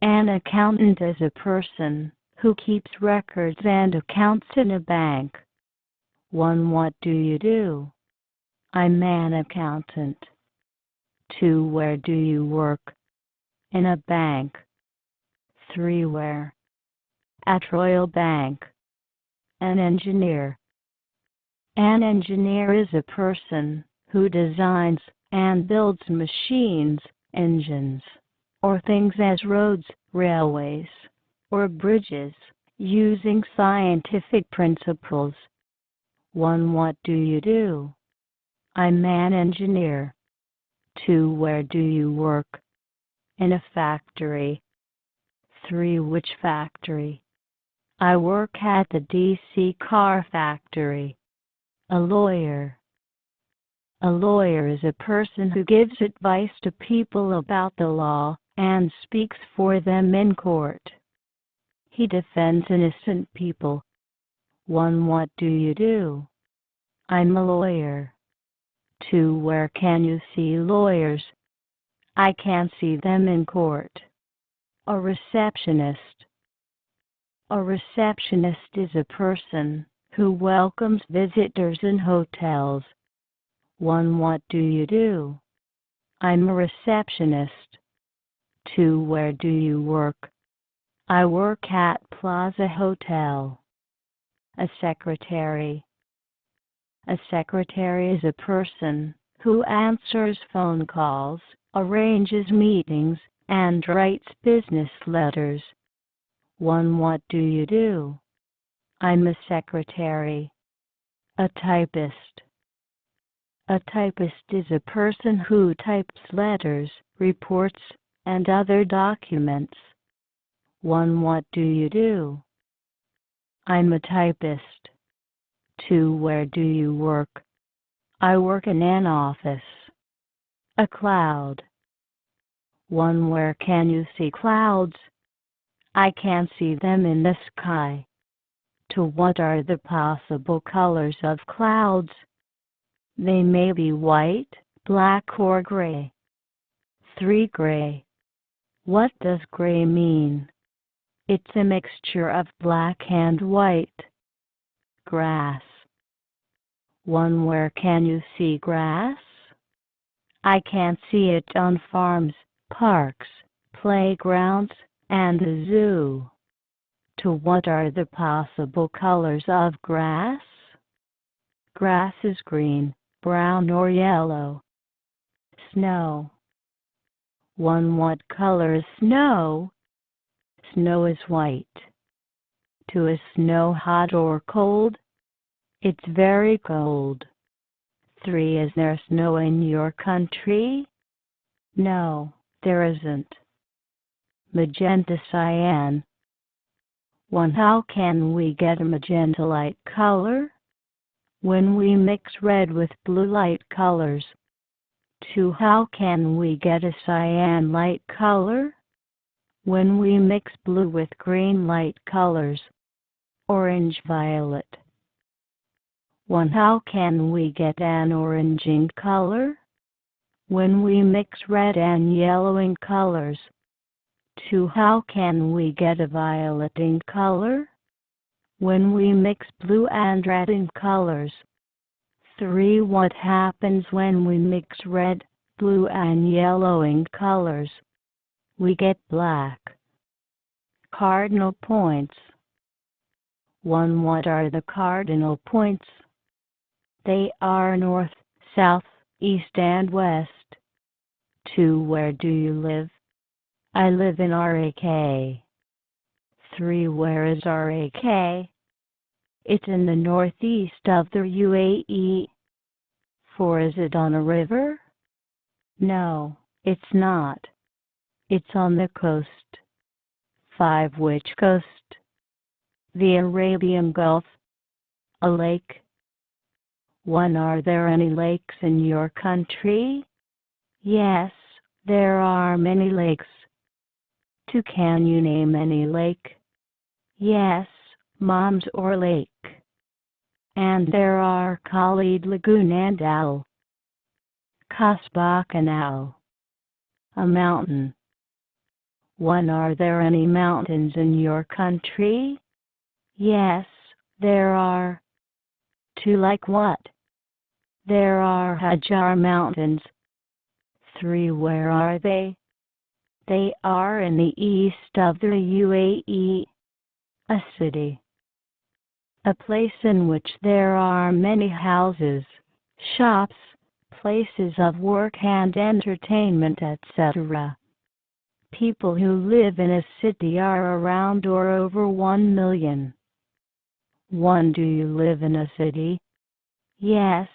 An accountant is a person who keeps records and accounts in a bank. 1. What do you do? I'm an accountant. 2. Where do you work? In a bank. 3. Where? At Royal Bank. An engineer. An engineer is a person who designs and builds machines, engines, or things as roads, railways, or bridges, using scientific principles. 1. What do you do? I'm an engineer. 2. Where do you work? In a factory. 3. Which factory? I work at the DC car factory. A lawyer. A lawyer is a person who gives advice to people about the law and speaks for them in court. He defends innocent people. 1. What do you do? I'm a lawyer. 2. Where can you see lawyers? I can see them in court. A receptionist. A receptionist is a person who welcomes visitors in hotels. 1. What do you do? I'm a receptionist. 2. Where do you work? I work at Plaza Hotel. A secretary. A secretary is a person who answers phone calls, arranges meetings, and writes business letters. 1. What do you do? I'm a secretary. A typist. A typist is a person who types letters, reports, and other documents. 1. What do you do? I'm a typist. 2. Where do you work? I work in an office. A cloud. 1. Where can you see clouds? I can see them in the sky. 2. What are the possible colors of clouds? They may be white, black, or gray. 3. Gray. What does gray mean? It's a mixture of black and white. Grass. 1. Where can you see grass? I can see it on farms, parks, playgrounds, and the zoo. 2. What are the possible colors of grass? Grass is green, brown, or yellow. Snow. 1. What color is snow? Snow is white. 2. Is snow hot or cold? It's very cold. 3. Is there snow in your country? No, there isn't. Magenta, cyan. 1. How can we get a magenta light color? When we mix red with blue light colors. 2. How can we get a cyan light color? When we mix blue with green light colors. Orange, violet. 1. How can we get an orange ink color? When we mix red and yellow ink colors. 2. How can we get a violet ink color? When we mix blue and red ink colors. 3. What happens when we mix red, blue, and yellow ink colors? We get black. Cardinal points. 1. What are the cardinal points? They are north, south, east, and west. 2. Where do you live? I live in RAK. 3. Where is RAK? It's in the northeast of the UAE. 4. Is it on a river? No, it's not. It's on the coast. 5. Which coast? The Arabian Gulf. A lake. 1. Are there any lakes in your country? Yes, there are many lakes. 2. Can you name any lake? Yes, Moms or Lake. And there are Khalid Lagoon and Al Kasbah Canal. A mountain. 1. Are there any mountains in your country? Yes, there are. 2. Like what? There are Hajar Mountains. 3. Where are they? They are in the east of the UAE. A city. A place in which there are many houses, shops, places of work and entertainment, etc. People who live in a city are around or over 1 million. 1. Do you live in a city? Yes,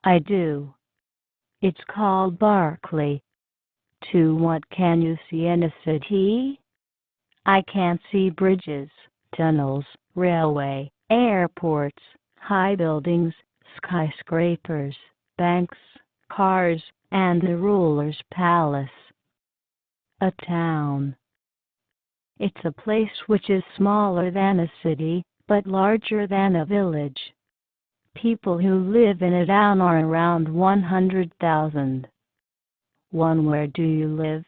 I do. It's called Berkeley. 2. What can you see in a city? I can see bridges, tunnels, railway, airports, high buildings, skyscrapers, banks, cars, and the ruler's palace. A town. It's a place which is smaller than a city, but larger than a village. People who live in a town are around 100,000. 1. Where do you live?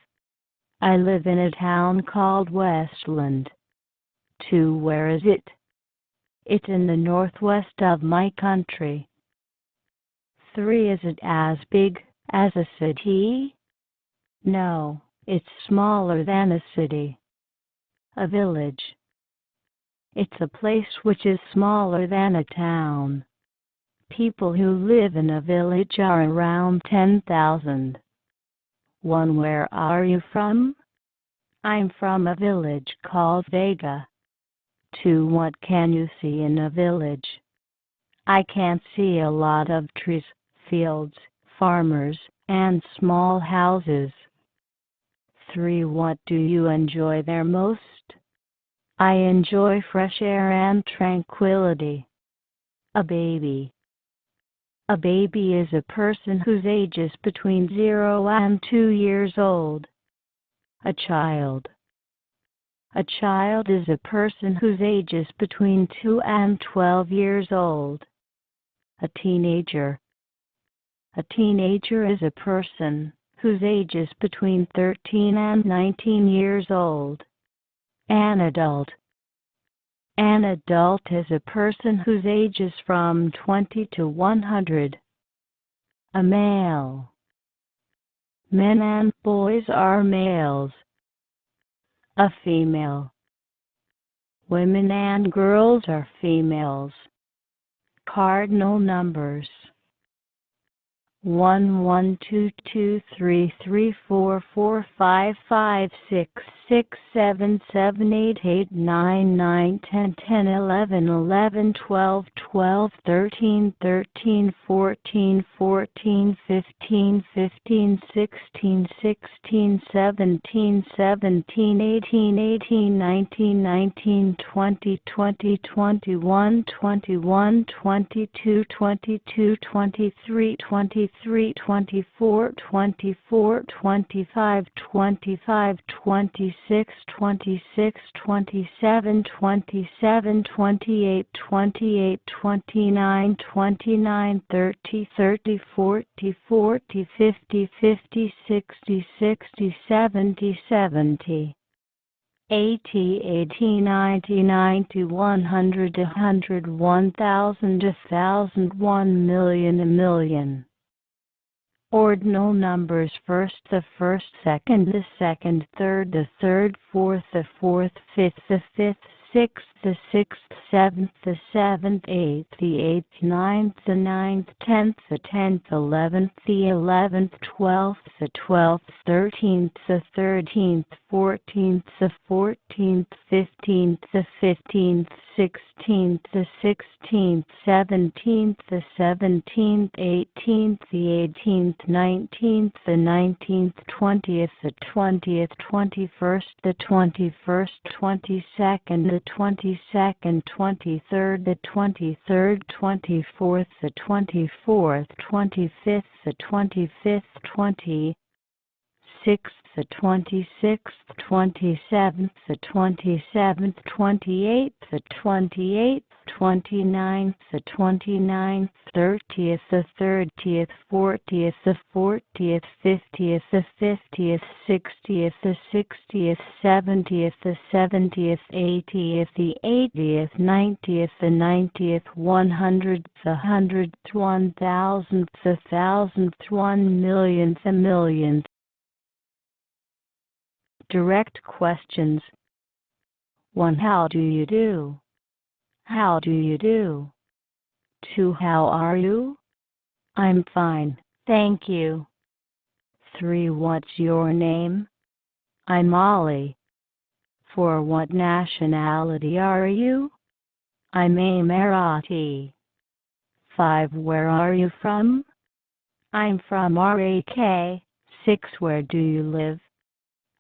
I live in a town called Westland. 2. Where is it? It's in the northwest of my country. 3. Is it as big as a city? No, it's smaller than a city. A village. It's a place which is smaller than a town. People who live in a village are around 10,000. 1. Where are you from? I'm from a village called Vega. 2. What can you see in a village? I can see a lot of trees, fields, farmers, and small houses. 3. What do you enjoy there most? I enjoy fresh air and tranquility. A baby. A baby is a person whose age is between 0 and 2 years old. A child. A child is a person whose age is between 2 and 12 years old. A teenager. A teenager is a person whose age is between 13 and 19 years old. An adult. An adult is a person whose age is from 20 to 100. A male. Men and boys are males. A female. Women and girls are females. Cardinal numbers. 1 1 2 2 3 3 4 4 5 5 6 6 7 7 8 8 9 9 10 10 11 11 12 12 13 13 14 14 15 15 16 16 17 17 18 18 19 19 20 20 21 21 22 22 23 23 24 24 25 25 26 26 27 27 28 28 29 29 30 30 40 40 50 50 60 60 70 70 80 80 90 90 100 100 1000 1000 1 million a million. Ordinal numbers: first, the first, second, the second, third, the third, fourth, the fourth, fifth, the fifth, sixth, the sixth, seventh, the seventh, eighth, the eighth, ninth, the ninth, 10th, the 10th, 11th, the 11th, 12th, the 12th, 13th, the 13th, 14th, the 14th, 15th, the 15th, 16th, the 16th, 17th, the 17th, 18th, the 18th, 19th, the 19th, 20th, the 20th, 21st, the 21st, 22nd, the 22nd, 23rd, the 23rd, 24th, the 24th, 25th, the 25th, 26th, the 26th, 27th, the 27th, 28th, the 28th, 29th, the 29th, 30th, the 30th, 40th, the 40th, 50th, the 50th, 60th, the 60th, 70th, the 70th, 80th, the 80th, 90th, the 90th, 100th, the 100th, 1000th, the 1000th, 1 millionth, the millionth. Direct questions. 1. How do you do? How do you do? 2. How are you? I'm fine, thank you. 3. What's your name? I'm Molly. 4. What nationality are you? I'm a Marathi. 5. Where are you from? I'm from RAK. 6. Where do you live?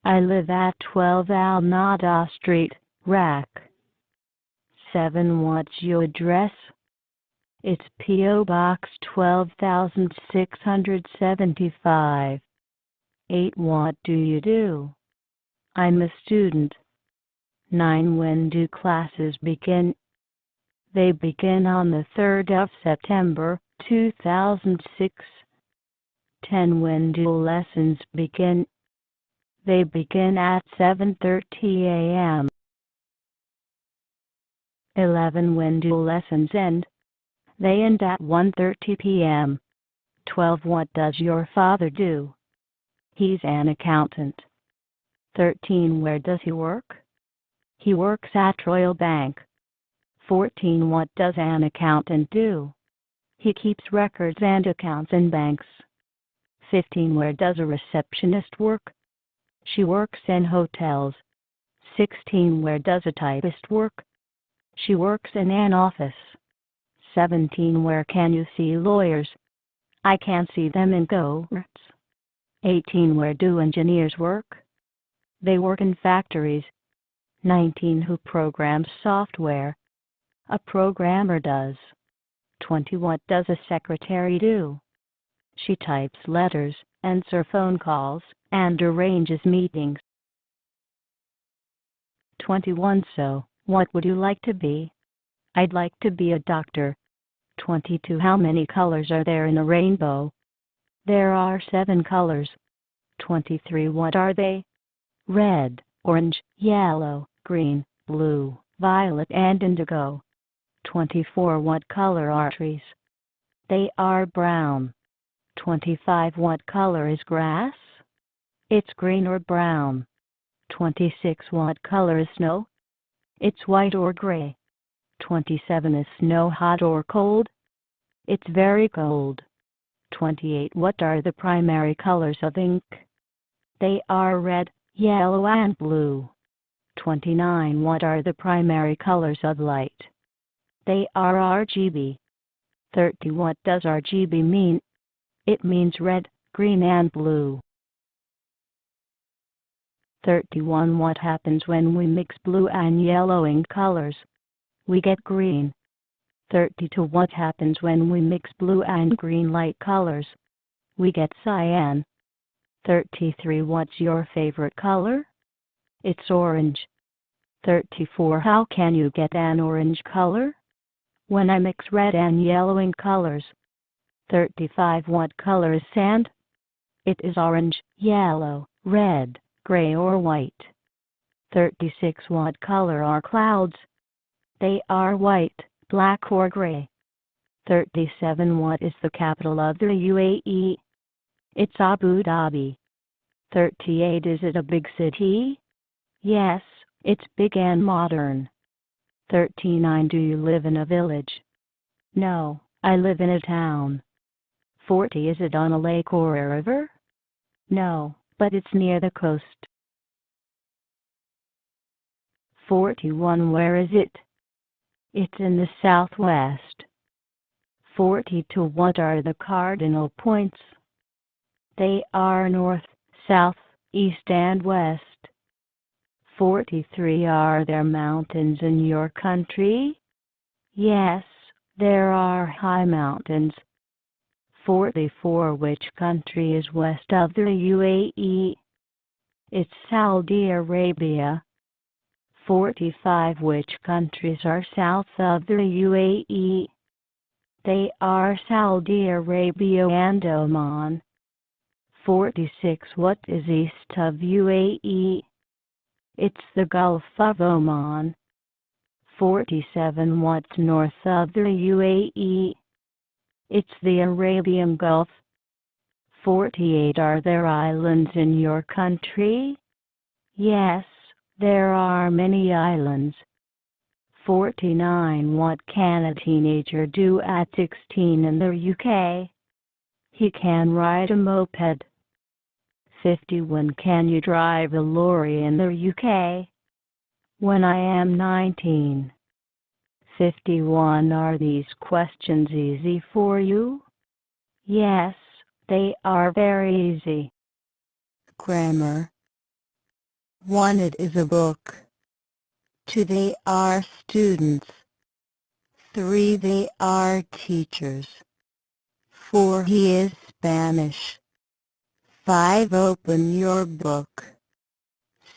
I live at 12 Alnada Street, RAK. 7. What's your address? It's P.O. Box 12,675. 8. What do you do? I'm a student. 9. When do classes begin? They begin on the 3rd of September, 2006. 10. When do lessons begin? They begin at 7:30 a.m. 11. When do lessons end? They end at 1:30 p.m. 12. What does your father do? He's an accountant. 13. Where does he work? He works at Royal Bank. 14. What does an accountant do? He keeps records and accounts in banks. 15. Where does a receptionist work? She works in hotels. 16. Where does a typist work? She works in an office. 17. Where can you see lawyers? I can see them in courts. 18. Where do engineers work? They work in factories. 19. Who programs software? A programmer does. 20. What does a secretary do? She types letters, answers phone calls, and arranges meetings. 21. So, what would you like to be? I'd like to be a doctor. 22. How many colors are there in a rainbow? There are 7 colors. 23. What are they? Red, orange, yellow, green, blue, violet, and indigo. 24. What color are trees? They are brown. 25. What color is grass? It's green or brown. 26. What color is snow? It's white or gray. 27. Is snow hot or cold? It's very cold. 28. What are the primary colors of ink? They are red, yellow, and blue. 29. What are the primary colors of light? They are RGB. 30. What does RGB mean? It means red, green, and blue. 31. What happens when we mix blue and yellow ink colors? We get green. 32. What happens when we mix blue and green light colors? We get cyan. 33. What's your favorite color? It's orange. 34. How can you get an orange color? When I mix red and yellow ink colors. 35. What color is sand? It is orange, yellow, red, gray, or white. 36. What color are clouds? They are white, black, or gray. 37. What is the capital of the UAE? It's Abu Dhabi. 38. Is it a big city? Yes, it's big and modern. 39. Do you live in a village? No, I live in a town. 40. Is it on a lake or a river? No, but it's near the coast. 41. Where is it? It's in the southwest. 42. What are the cardinal points? They are north, south, east, and west. 43. Are there mountains in your country? Yes, there are high mountains. 44. Which country is west of the UAE? It's Saudi Arabia. 45. Which countries are south of the UAE? They are Saudi Arabia and Oman. 46. What is east of UAE? It's the Gulf of Oman. 47. What's north of the UAE? It's the Arabian Gulf. 48. Are there islands in your country? Yes, there are many islands. 49. What can a teenager do at 16 in the UK? He can ride a moped. 50. When can you drive a lorry in the UK? When I am 19. 51. Are these questions easy for you? Yes, they are very easy. Grammar. 1. It is a book. 2. They are students. 3. They are teachers. 4. He is Spanish. 5. Open your book.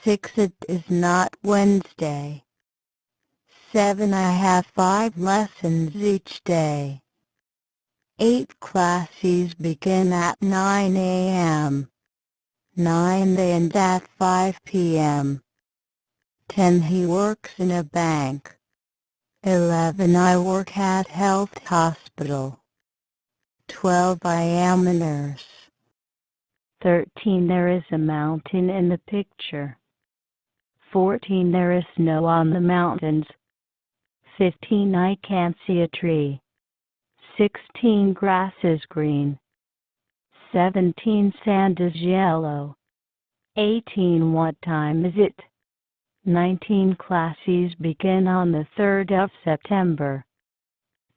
6. It is not Wednesday. 7. I have 5 lessons each day. 8. Classes begin at 9 a.m. 9. They end at 5 p.m. 10. He works in a bank. 11. I work at health hospital. 12. I am a nurse. 13. There is a mountain in the picture. 14. There is snow on the mountains. 15. I can't see a tree. 16. Grass is green. 17. Sand is yellow. 18. What time is it? 19. Classes begin on the 3rd of September.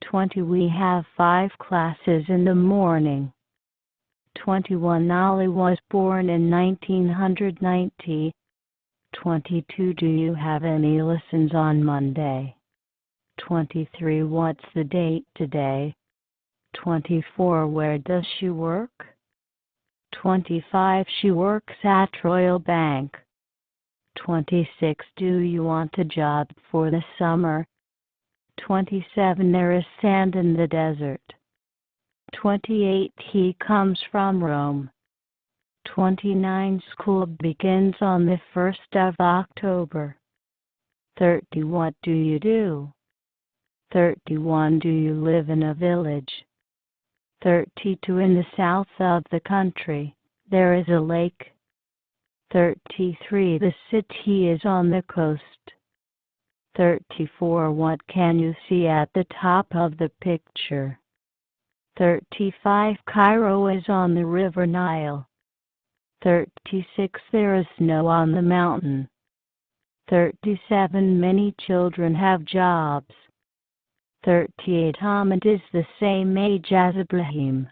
20. We have 5 classes in the morning. 21. Ali was born in 1990. 22. Do you have any lessons on Monday? 23. What's the date today? 24. Where does she work? 25. She works at Royal Bank. 26. Do you want a job for the summer? 27. There is sand in the desert. 28. He comes from Rome. 29. School begins on the 1st of October. 30. What do you do? 31. Do you live in a village? 32. In the south of the country, there is a lake. 33. The city is on the coast. 34. What can you see at the top of the picture? 35. Cairo is on the River Nile. 36. There is snow on the mountain. 37. Many children have jobs. 38. Ahmed is the same age as Ibrahim.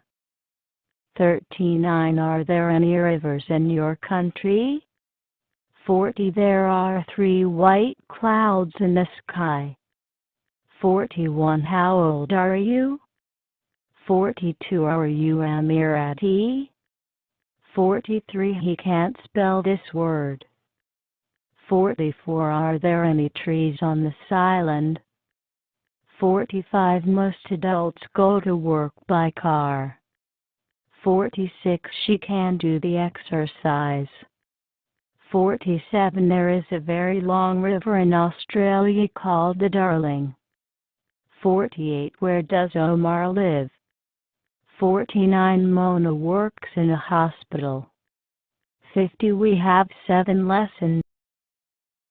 39. Are there any rivers in your country? 40. There are 3 white clouds in the sky. 41. How old are you? 42. Are you Emirati? 43. He can't spell this word. 44. Are there any trees on this island? 45. Most adults go to work by car. 46. She can do the exercise. 47. There is a very long river in Australia called the Darling. 48. Where does Omar live? 49. Mona works in a hospital. 50. We have 7 lessons.